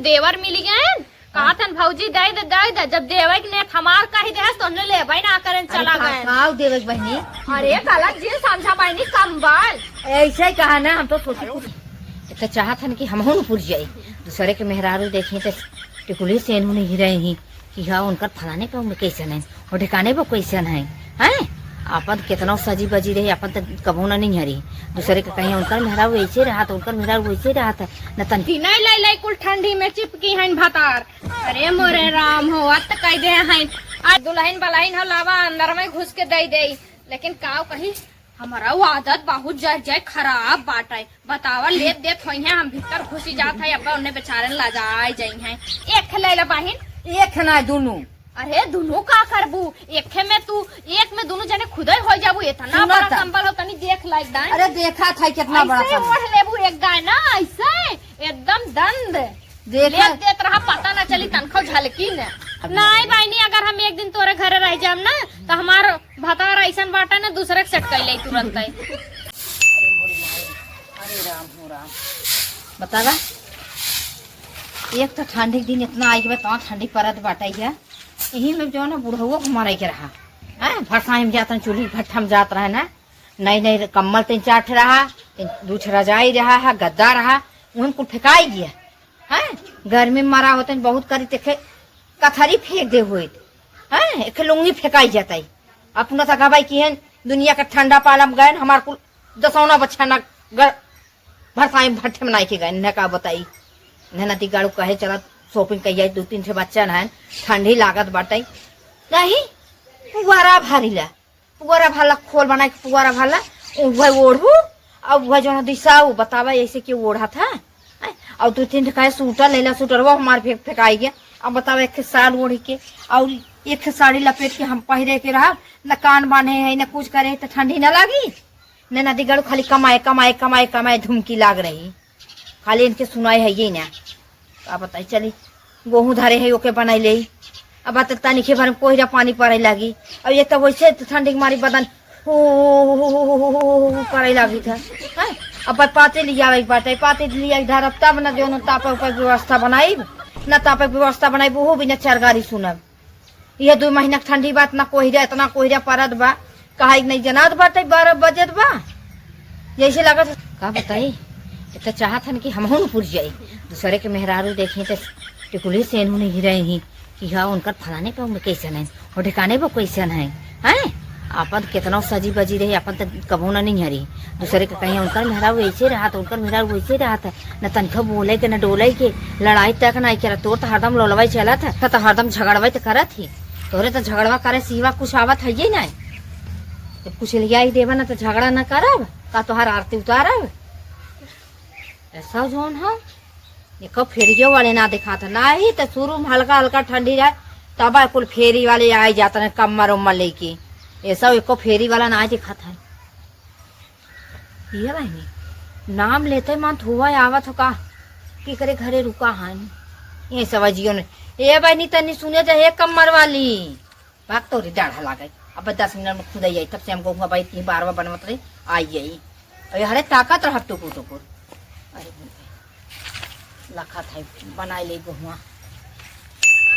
देवर मिली गए कहा था भौजी दे जब देवे ने हमार कही दे तो ले भाई ना करें चला गए आओ देवे बहनी। अरे काला जी समझा बहनी कंबल ऐसा ही कहा ना, हम तो सोचे तो चाहत हन कि हम हो पुर जाये दूसरे के मेहरारू देखे तो टिकुली से इन्होंने ही रहे ही कि हाँ उनका फलाने पे उनमें कैसन है और ठिकाने पे कैसन है हैं अपन कितना सजी बजी रही अपन तो कबो ना नहीं हरी दूसरे के कहीं उनका मेहरारू वैसे रहा तो उनका मेहरारू वैसे रहा था न तन नहीं लाई कुल ठंडी में चिपकी है भातार। अरे मोरे राम हो तो कह दे हैं आज दुल्हन बलाइन हो लावा अंदर में घुस के दे लेकिन का कही हमारा वो आदत बहुत जाए खराब बाट है बतावा लेत देत हो हम भीतर घुसी जात है अब उन्हें बेचारे ला जाए हैं एक ले ला बहन एक ना दोनों। अरे दोनों का करबू एक में तू एक में दोनों जने खुदे हो जाबू इतना बड़ा कंबल हो तनी देख लाइक दान। अरे देखा था कितना बड़ा कंबल ओढ़ लेबू एक गाय ना ऐसे एकदम दंड देखा देत रहा पता ना चली तनखो झलकी न नहीं बहनी अगर हम एक दिन तोरे घरे रह जाम ना तो हमार भतार ऐसा बाटा ना दूसरे सेट कर ले तुरंत। अरे राम हो राम बतावा एक तो ठंडी के दिन इतना आई के बाद ठंडी परत बाटाई है यही में जो ना बुढ़ाओ को मारे के रहा है भरसाई में जाता चूल्ही भट्ठा में जात रहा ना नई कम्बल 3-4 रहा 2 रजाई रहा है गद्दा रहा उनको फेंकाई गया है गर्मी में मारा होते बहुत करी देखे कथरी फेंक दे हुए है एक लुंगी फेंकाई जाता है अपना था भाई की है दुनिया का ठंडा पाला में गए हमारे कुल दसौना बच्चा ना भरसाई में भट्ठे में नहीं के गए न का बताई न गाड़ू कहे चला शॉपिंग कही 2-3 बच्चा है ठंडी लागत बाटे नहीं पुआरा भारीला पुआरा भाला खोल बना के पुआरा भाला वह ओढ़ू अब वह जो दिशा बतावा ऐसे क्यों ओढ़ा था और 2-3 कहे सूटर लेला सूटर वो हमारे फेंकाई गया अब बतावा एक साल ओढ़ के और एक साड़ी लपेट के हम पहिरे के रहा न कान बांधे है न कुछ करे तो ठंडी न लगी न नदी गढ़ खाली कमाए कमाए कमाए कमाए धुमकी लाग रही खाली इनके सुनाई है ये ना का बताई चली गेहूं धरे है ओके बनाई ले अब बता निखे भर में कोहरा पानी पड़े लगी अब ये तो वैसे ठंडी मारी बदन करे लगी था अब पाते लिया बाटे पाते लिया इधर अब तब न जो तापे ऊपर व्यवस्था बनाई न तापे व्यवस्था बनाई वो भी न चरगारी सुनब ये 2 महीना ठंडी बात ना कोहरा इतना कोहरा परत बा कहा नहीं जनात बाटे 12 बजत बा जैसे लगत का बताई तो चाहत हन कि हम हो पुर जाये दूसरे के मेहरारू देखे तो टिकुली से इन्होंने ही रहे ही कि हाँ उनका फलाने पे उनमें कैसन है और ठिकाने पे कैसन है हैं अपन कितना सजी बजी रही अपन तो कबो ना नहीं हरी दूसरे के कहीं उनका मेहरारू वैसे रहा तो उनका मेहरारू वैसे रहा था न तनखा बोले के न डोले के लड़ाई तक नहीं करा तोर तो हरदम लोलवाई चला था तो हरदम झगड़वाई तो करा थी तोरे तो झगड़वा करे सिवा कुछ आवत है ना जब कुछ लिया ही देवा ना तो झगड़ा न करब का तोहार आरती उतारब ऐसा जोन है देखो फेरियों वाले ना दिखा था ना ही तो शुरू में हल्का हल्का ठंडी रहे तब कुल फेरी वाले आ जाते हैं कम्मर उम्मर लेके ऐसा एको फेरी वाला ना दिखा था ये बहनी नाम लेते मन हुआ आवत हो का कि करे घरे रुका है ये समझियो ने ये बहनी तनी सुने जाए कम्मर वाली भाग तो डाढ़ा ला गई अब 10 मिनट में खुद आई तब से हमको भाई 3-12 बनवत रही आई गई अरे हरे ताकत रहा टुकुर अरे लखा था बनाई ले गुहुआ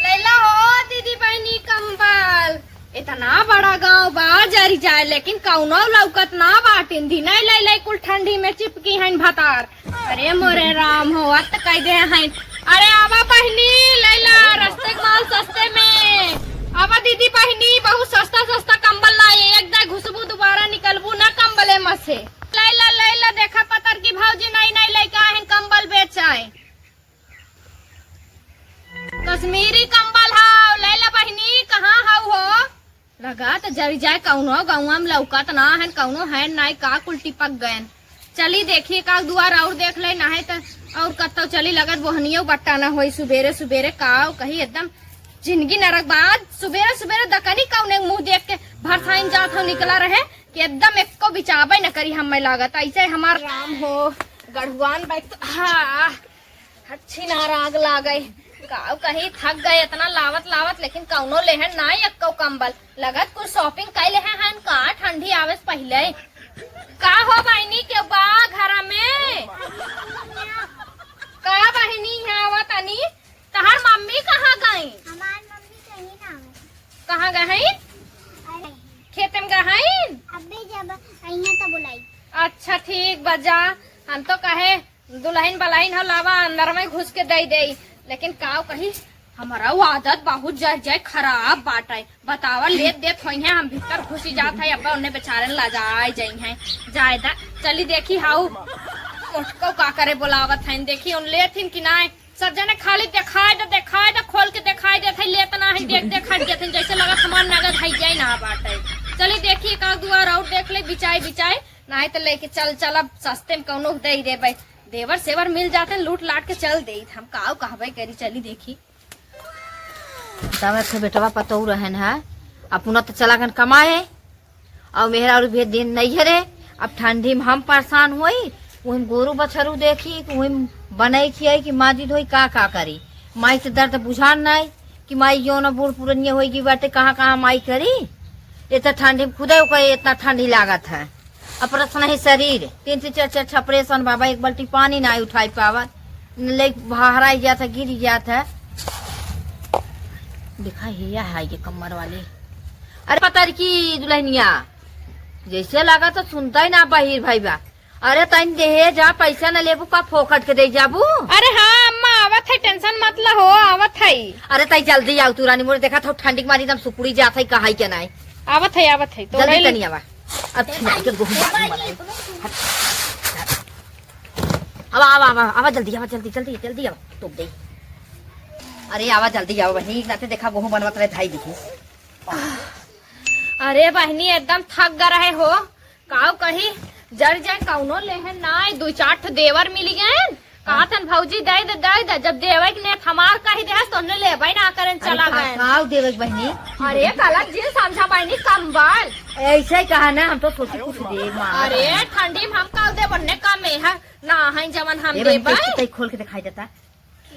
लैला हो दीदी बहनी कंबल इतना बड़ा गांव बा जरी जाए लेकिन कौनो लौकत ना बाटिन दी नहीं ले कुल ठंडी में चिपकी हैं भातार। अरे मोरे राम हो तो कह दे हैं अरे आवा बहनी लैला रस्ते माल सस्ते में आवा दीदी बहनी बहुत सस्ता कंबल लाए एक घुसबू दोबारा निकलबू ना कंबले में से लैला देखा पतर की भौजी नहीं लेके आए कंबल बेचाए कश्मीरी कंबल हाउ लैला बहनी कहाँ हाउ हो लगा तो जरी जाए कौनो गाँव में लौकत ना है कौनो है नहीं का कुल टिपक गए चली देखिए का दुआर और देख ले ना है तो और कत्तो चली लगत बोहनियो बट्टा ना हो सुबेरे का कही एकदम जिंदगी नरक बाद सुबेरे दकनी कौने मुंह देख के भरसाइन जात हो निकला रहे कि एकदम एक को बिचाबे न करी हमें लागत ऐसे हमार राम हो गढ़वान बैठ हाँ अच्छी नाराग लागे काव कहीं थक गए इतना लावत लेकिन कौनो लेहन ना एक कंबल लगत कुछ शॉपिंग कैले हैं का ठंडी आवे से पहले का हो बहनी के बा घर में का बहनी है आवत अनी बजा, हम तो कहे दुल्हन बलाइन हो लावा अंदर में घुस के दे दे, लेकिन काव कही हमारा वो आदत बहुत जाए खराब बाटे। बतावा लेत देत होई है, हम भीतर घुसी जात है, अब उन्हें बेचारे ला जाई है जायदा। चली देखी हाउ उठको का करे बोलावत है, देखी उन लेथिन कि ना सब जने खाली दिखाई दे खोल के दिखाई देते लेतना है, देख देते जैसे लगा हमार नगद है जाए ना बाटे। चली देखी का दुआर और देख ले बिचाई नहीं तो लेके चल अब सस्ते में कौनो दे देवे, देवर सेवर मिल जाते लूट लाट के चल दे, हम काव कहबे करी। चली देखी तब थे बेटवा पतऊ रहन है, अपना तो चला गन कमाए और मेहरा और भी दिन नहीं है रे। अब ठंडी में हम परेशान हुई, वही गोरू बछरू देखी वही बनाई खियाई कि माजी धोई का करी। माई से दर्द बुझान नहीं कि माई जो न बूढ़ पुरनिया होगी बाटे कहाँ माई करी। इतना ठंडी में खुदे इतना ठंडी लागत है, अपरसन है शरीर 3 से 4 छपरेसन बाबा, एक बाल्टी पानी ना उठाई पावत, ले बहराई जाता गिर जाता। दिखा हिया है ये कमर वाली, अरे पता की दुल्हनिया जैसे लगा तो सुनता ही ना बाहिर भाई बा। अरे तन दे जा पैसा न लेबू का फोकट के दे जाबू। अरे हाँ अम्मा आवत है, टेंशन मत लो, आवत है। अरे तई जल्दी आओ तू रानी, मोरे देखा था ठंडी मारी एकदम सुपुड़ी जात है कहा के नहीं। आवत है तो जल्दी तनी आवा, अब खिला के गोहू बनाई। अब आवा जल्दी आवा तो दे। अरे आवा जल्दी आओ बहनी, नाते देखा गोहू बनवत रहे धाई दिखी। अरे बहनी एकदम थक ग रहे हो, काव कही जर जाए कौनो लेहन ना 2-4 देवर मिली गए, कहा थन भौजी दे जब देवे ने हमार कही दे तो ले ना करें चला गए। काव देवे बहनी? अरे काला जी समझा बहनी कंबल ऐसे ही कहा ना, हम तो सोचे कुछ दे। अरे ठंडी में हम काव दे बनने का में है ना है जमन हम दे खोल के दिखाई देता।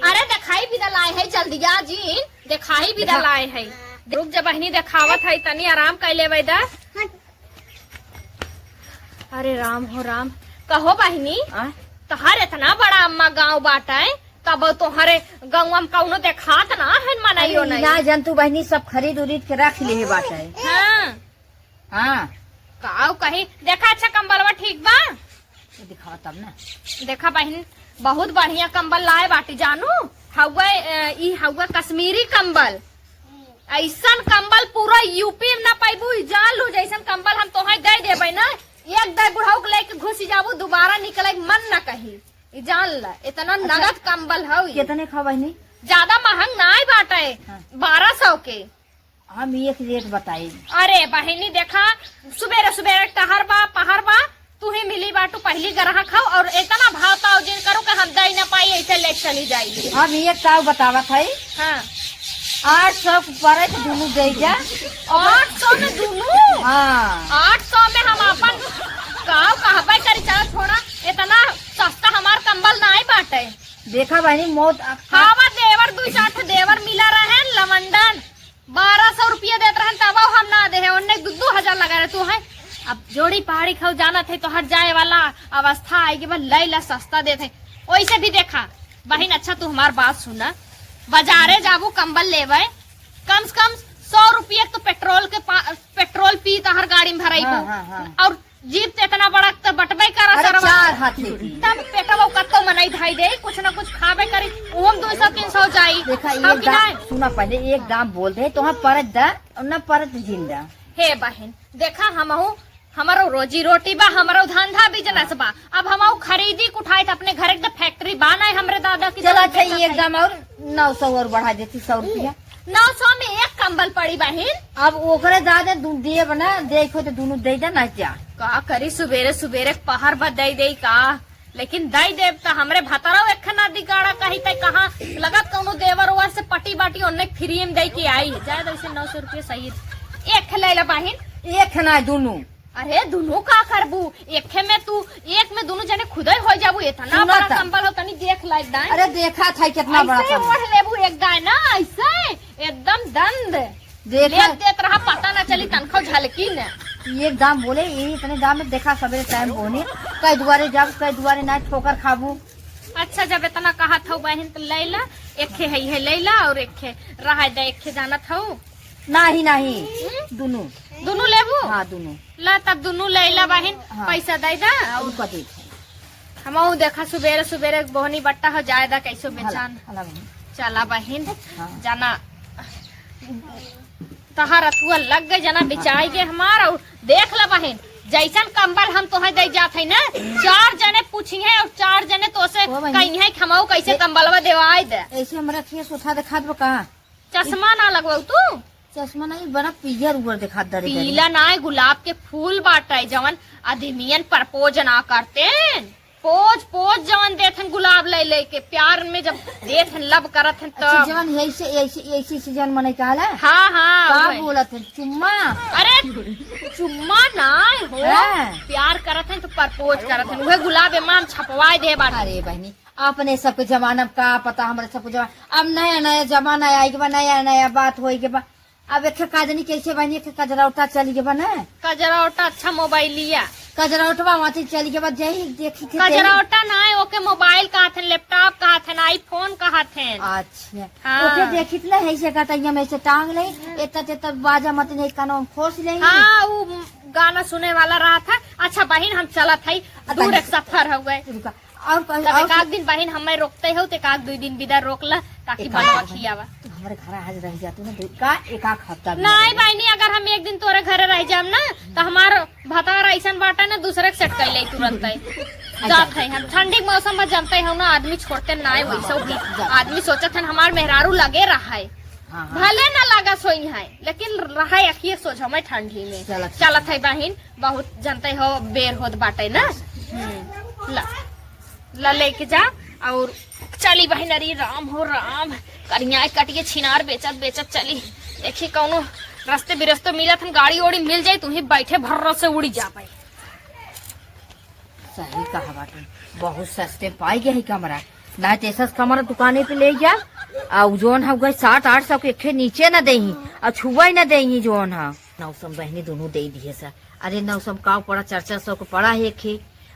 अरे दिखाई भी दलाए है, जल्दी आ जी दिखाई भी दलाए है। रुक जा बहनी दिखावत है, तनी आराम कर ले दा। अरे राम हो राम, कहो बहनी तोहर इतना बड़ा अम्मा गाँव बाटे, तब तोहरे गाँव में कौनो देखात ना है मनाइयो नहीं ना जंतु बहनी सब खरीद उरीद के रख ले बाटे। हाँ काव कही देखा अच्छा कंबलवा ठीक बा, दिखावा तब ना। देखा बहन बहुत बढ़िया कंबल लाए बाटी, जानू हवा कश्मीरी कंबल, ऐसन कंबल पूरा यूपी में ना पाइबू, जान लो जैसन कंबल हम तोहे दे देबे ना, एक दे बुढ़ाऊ के लेके घुस जाबू दोबारा निकले मन न कही, जान ला इतना नगद कंबल है। कितने खा बहनी? ज्यादा महंग ना बाटे, 1200 के। हम एक रेट बताए। अरे बहनी देखा सुबेरे टहर बा पहर बा तू ही मिली बाटू पहली ग्राहक खाओ, और इतना भाव ताव जिन करो कि हम दे न पाई ऐसे ले चली जाएगी। हम एक काव बतावा था। हाँ 800 पर दोनों दे जा। 800 में दोनों? हाँ 800 में हम अपन काव कहबे करी, चलो थोड़ा इतना सस्ता हमार कंबल ना बाटे। देखा बहनी मौत हवा देवर 2-4 देवर मिला रहे लवंडन 1200 रुपया देते रहे, तब हम ना दे है, उन्हें 2-2000 लगा रहे तू है। अब जोड़ी पहाड़ी खाओ जाना थे तो हट जाए वाला अवस्था आएगी, बस लैला सस्ता देते वैसे भी। देखा बहन अच्छा तू हमार बात सुना, बाजारे जाबू कंबल लेवे कम से कम 100 रुपये तो पेट्रोल पी तो हर गाड़ी में भराई। और जीप तो इतना बड़ा तो बटबे करा तब पेटवा कत्तो मनाई धाई दे, कुछ न कुछ खाबे करी, ओम 200-300 जाई। देखा ये सुना पहले एक दाम बोल दे तो हम परत दा न परत जिंदा। हे बहन देखा हमारो रोजी रोटी बा, हमारो धंधा बिजनेस बा, अब हम खरीदी उठाए अपने घर एकदम फैक्ट्री बना है हमरे दादा की। चला अच्छा एकदम और 900 और बढ़ा देती 100 रुपया। 900 में एक कंबल पड़ी बहन। अब ओकरे दादा दे बना देखो तो दोनों दे दे ना जा का करी सुबेरे पहर बा दे का, लेकिन दई देव तो हमरे भतरा एक ना दिगाड़ा कही तय कहाँ लगत कौनो देवर हुआ से पटी बाटी उन्ने फ्री में दे के आई जाए, वैसे 900 रुपये सही। एक ले ला बहन, एक ना दोनों। अरे दोनों का करबू, एक में दोनों जने खुद हो जाबू, इतना बड़ा कंबल हो तनी देख लाइक दाए। अरे देखा था कितना बड़ा कंबल, ओढ़ लेबू एक दाए ना ऐसे एकदम दंद देख रहा, पता ना चली तनखा झलकी न। एक दाम बोले ये इतने दाम में देखा सवेरे टाइम बोने कई दुआरे जाब कई दुआरे ना ठोकर खाबू। अच्छा जब इतना कहा था बहन तो लैला एक है लैला और एक रहा दे, एक जाना था नहीं दोनों लेबू। हाँ दोनों ला तब दोनों लैला बहन। हाँ। पैसा दे दा उनका दे हम देखा सुबेरे सुबेरे बोहनी बट्टा हो जायदा कैसो बेचान। हला बहन। चला बहन हाँ। जाना तहार अथुआ लग गए जना बिचाई के हमार। और देख ला बहन जैसन कंबल हम तोहे दे जात है ना 4 जने पूछी है और 4 जने तो से ओ बहन। कहीं है खमाऊ कैसे कंबलवा देवाई दे। ऐसे हमरा के सोथा दिखात बा कहा चश्मा ना लगवाऊ तू। चश्मा नहीं बड़ा पियर ऊपर दिखात दरे पीला ना गुलाब के फूल बाटे जवन आदमियन प्रपोज ना करते पोज पोज जवन देथन गुलाब ले ले के प्यार में जब देथन लब करत हन अच्छा तब। जवन ऐसे ऐसे ऐसे सीजन मने कहला हाँ हाँ का वही। बोलत है चुम्मा अरे चुम्मा ना हो हाँ। प्यार करत हन तो प्रपोज करत हन उहे गुलाब इमाम छपवाए दे बाटे। अरे बहनी अपने सबके जमाना में का पता हमारे सबके जमाना अब नया नया जमाना आई के बा नया नया बात होई के बा। अब एक काजनी कैसे बहनी एक कजरौटा चली के बा ना कजरावटा अच्छा मोबाइल लिया कजरौटवा वहां चली के बाद जही देखी थी कजरावटा ना है ओके मोबाइल कहा थे लैपटॉप कहा थे आईफोन कहा थे। अच्छा हाँ। ओके देखी थी ना ऐसे कटैया में से टांग ले एता तेता बाजा मत नहीं कानों में खोस ले हाँ वो गाना सुने वाला रहा था। अच्छा बहन हम चलत है दूर एक सफर हो गए रुका और तब एक आध दिन बहन हमें रोकते हो तो एक आध 2 दिन बिदा रोक ला ताकि एक बनवा आध दिन। खियावा। तू हमारे घर आज रह जाती ना का एक आख हफ्ता भी नहीं बहनी अगर हम एक दिन तोरे घरे रह जाम ना तो हमार भतार ऐसा बाटा ना दूसरे के सेट कर ले तुरंत जात है। हम ठंडी के मौसम में जमते हो ना आदमी छोड़ते ना है वैसे भी आदमी सोचत है हमार मेहरारू लगे रहा है हाँ, हाँ। भले ना लगा सोई है लेकिन रहा अखिए सोच हमें ठंडी में चलत है बहन बहुत जनते हो बेर होत बाटे ना। ला लेके जा और चली बहन। अरे राम हो राम करिया कटिए छिनार बेचत बेचत चली देखी कौनो रास्ते बिरस्ते मिलत हम गाड़ी ओड़ी मिल जाये तुम्हें बैठे भर्र से उड़ी जा पाई। सही कहा बाटे बहुत सस्ते पाई गए कमरा ना तेसा कमरा दुकाने पे ले जा और जोन है गए 700-800 के एक नीचे न दही और छुआ ही न दही जोन है 900 बहनी दोनों दे दिए सर। अरे 900 का पड़ा 400 को पड़ा है एक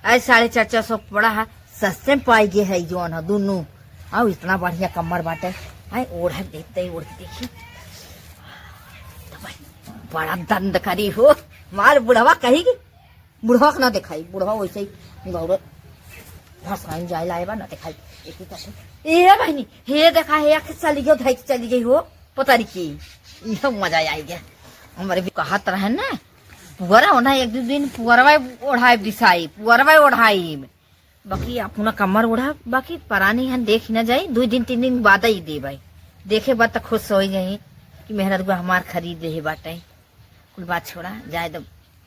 ऐसे 450 पड़ा है सस्ते में पाई गए है जोन है दोनों। और इतना बढ़िया कमर बाटे है ओढ़ देखते ओढ़ देखी बड़ा दंड करी हो मार बुढ़वा कहेगी बुढ़वा ना दिखाई बुढ़वा वैसे ही गौरव भसाई जाए लाए बा ना दिखाई एक ही तरह ए बहनी हे देखा हे आके चली गई धाई चली गई हो पता नहीं की यह मजा आई गया हमारे भी कहा तरह ना पुअरा होना एक 2 दिन पुअरवा ओढ़ाई दिसाई पुअरवा ओढ़ाई बाकी अपना कमर ओढ़ा बाकी परानी हम देख न जाये 2 दिन 3 दिन बाद ही दे भाई देखे बात तो खुश हो जाये कि मेहनत को हमार खरीद रहे बाटे कुल बात छोड़ा जाए तो